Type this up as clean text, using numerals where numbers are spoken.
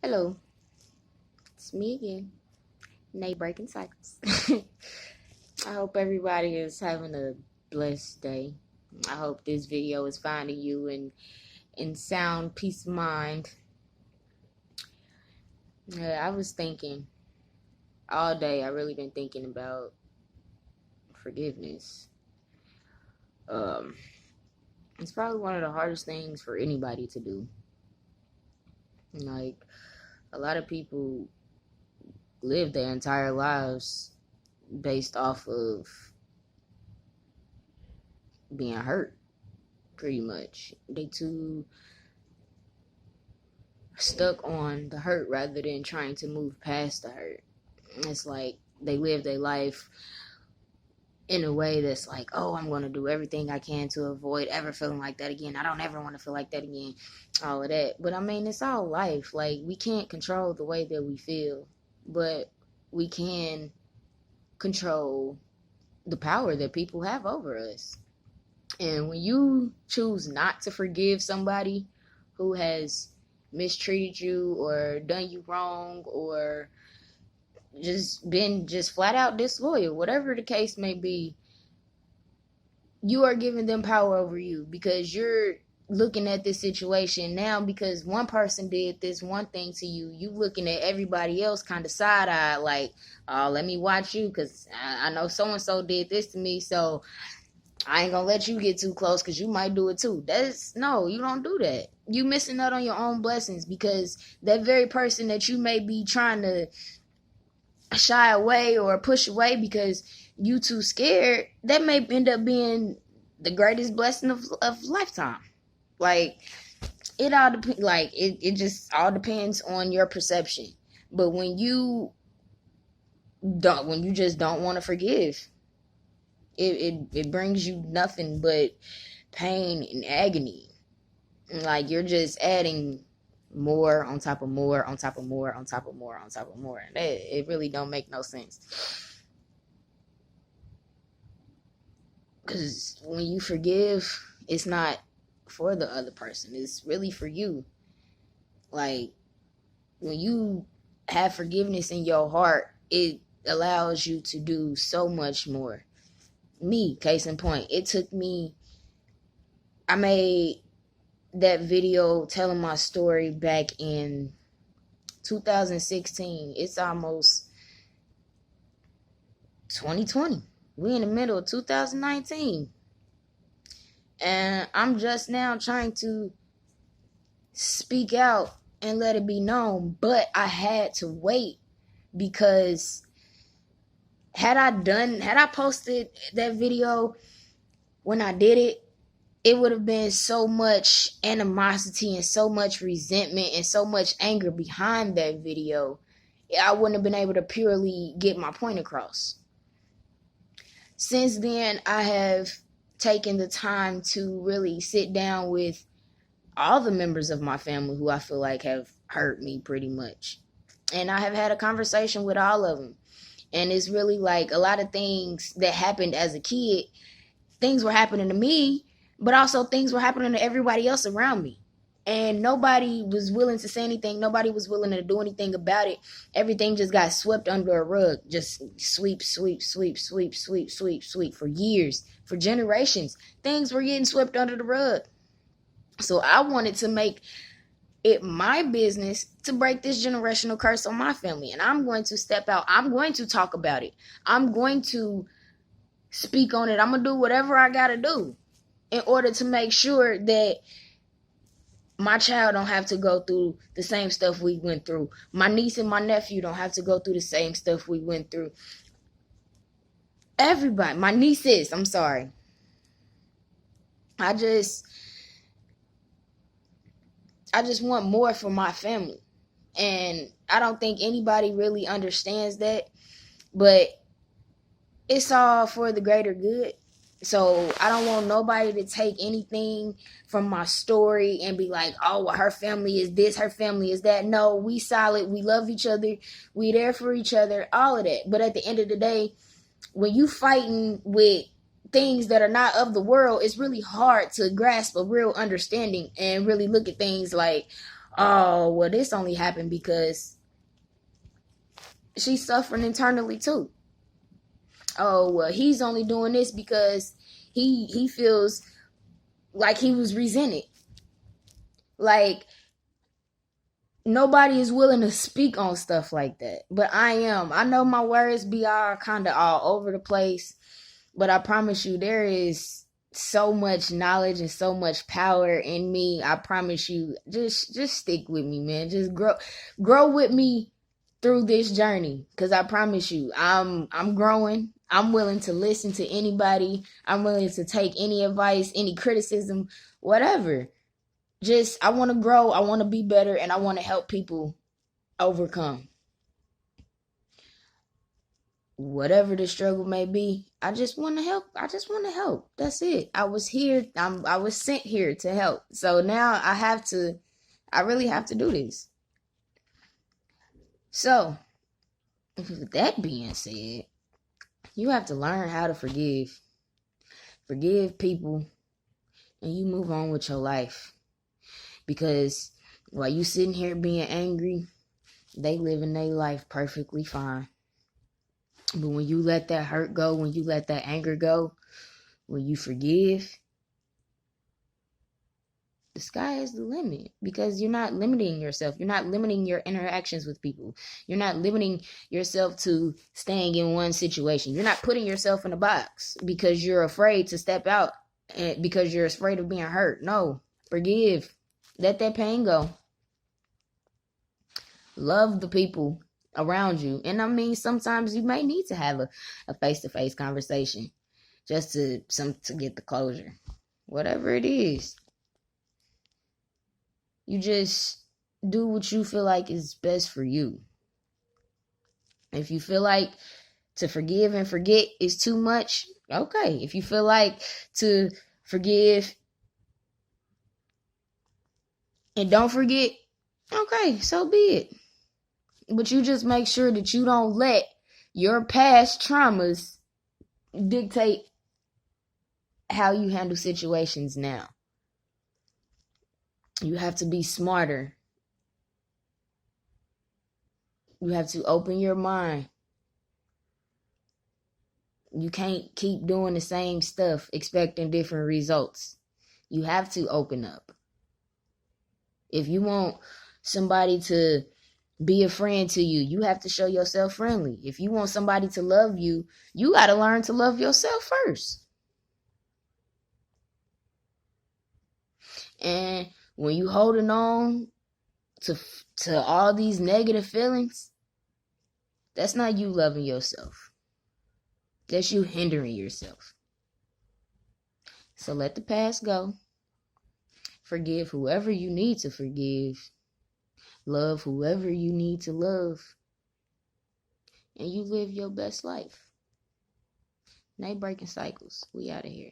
Hello, it's me again, Nay Breaking Cycles. I hope everybody is having a blessed day. I hope this video is finding you in sound peace of mind. I was thinking all day, I really been thinking about forgiveness. Um, it's probably one of the hardest things for anybody to do. Like, a lot of people live their entire lives based off of being hurt, pretty much. They too stuck on the hurt rather than trying to move past the hurt. It's like they live their life in a way that's like, oh, I'm going to do everything I can to avoid ever feeling like that again. I don't ever want to feel like that again. All of that. But I mean, it's all life. Like, we can't control the way that we feel, but we can control the power that people have over us. And when you choose not to forgive somebody who has mistreated you or done you wrong or just been just flat out disloyal, whatever the case may be, you are giving them power over you because you're looking at this situation now because one person did this one thing to you. You looking at everybody else kind of side-eyed like, oh, let me watch you because I know so-and-so did this to me, so I ain't gonna let you get too close because you might do it too. No, you don't do that. You missing out on your own blessings because that very person that you may be trying to shy away or push away because you too scared, that may end up being the greatest blessing of lifetime. Like, it all depends. Like, it just all depends on your perception. But when you just don't want to forgive, it brings you nothing but pain and agony. Like, you're just adding more on top of more on top of more on top of more on top of more. And it really don't make no sense. Because when you forgive, it's not for the other person. It's really for you. Like, when you have forgiveness in your heart, it allows you to do so much more. Me, case in point, I made that video telling my story back in 2016. It's almost 2020. We in the middle of 2019. And I'm just now trying to speak out and let it be known. But I had to wait because had I posted that video when I did it, it would have been so much animosity and so much resentment and so much anger behind that video. I wouldn't have been able to purely get my point across. Since then, I have taken the time to really sit down with all the members of my family who I feel like have hurt me pretty much. And I have had a conversation with all of them. And it's really like a lot of things that happened as a kid, things were happening to me, but also things were happening to everybody else around me. And nobody was willing to say anything. Nobody was willing to do anything about it. Everything just got swept under a rug. Just sweep, sweep, sweep, sweep, sweep, sweep, sweep for years, for generations. Things were getting swept under the rug. So I wanted to make it my business to break this generational curse on my family. And I'm going to step out. I'm going to talk about it. I'm going to speak on it. I'm going to do whatever I got to do in order to make sure that my child don't have to go through the same stuff we went through. My niece and my nephew don't have to go through the same stuff we went through. Everybody, my nieces, I'm sorry. I just want more for my family. And I don't think anybody really understands that. But it's all for the greater good. So I don't want nobody to take anything from my story and be like, oh, well, her family is this, her family is that. No, we solid. We love each other. We there for each other, all of that. But at the end of the day, when you fighting with things that are not of the world, it's really hard to grasp a real understanding and really look at things like, oh, well, this only happened because she's suffering internally too. Oh, well, he's only doing this because he feels like he was resented. Like, nobody is willing to speak on stuff like that. But I am. I know my words be all kind of all over the place, but I promise you there is so much knowledge and so much power in me. I promise you, just stick with me, man. Just grow with me through this journey, cuz I promise you, I'm growing. I'm willing to listen to anybody. I'm willing to take any advice, any criticism, whatever. Just I want to grow, I want to be better, and I want to help people overcome whatever the struggle may be. I just want to help. I just want to help. That's it. I was here. I was sent here to help. So now I really have to do this. So, with that being said, you have to learn how to forgive. Forgive people and you move on with your life. Because while you sitting here being angry, they living their life perfectly fine. But when you let that hurt go, when you let that anger go, when you forgive, the sky is the limit, because you're not limiting yourself. You're not limiting your interactions with people. You're not limiting yourself to staying in one situation. You're not putting yourself in a box because you're afraid to step out and because you're afraid of being hurt. No, forgive. Let that pain go. Love the people around you. And I mean, sometimes you may need to have a face-to-face conversation just to get the closure. Whatever it is. You just do what you feel like is best for you. If you feel like to forgive and forget is too much, okay. If you feel like to forgive and don't forget, okay, so be it. But you just make sure that you don't let your past traumas dictate how you handle situations now. You have to be smarter. You have to open your mind. You can't keep doing the same stuff expecting different results. You have to open up. If you want somebody to be a friend to you, you have to show yourself friendly. If you want somebody to love you, you got to learn to love yourself first. And when you holding on to all these negative feelings, that's not you loving yourself. That's you hindering yourself. So let the past go. Forgive whoever you need to forgive. Love whoever you need to love. And you live your best life. Night breaking cycles. We out of here.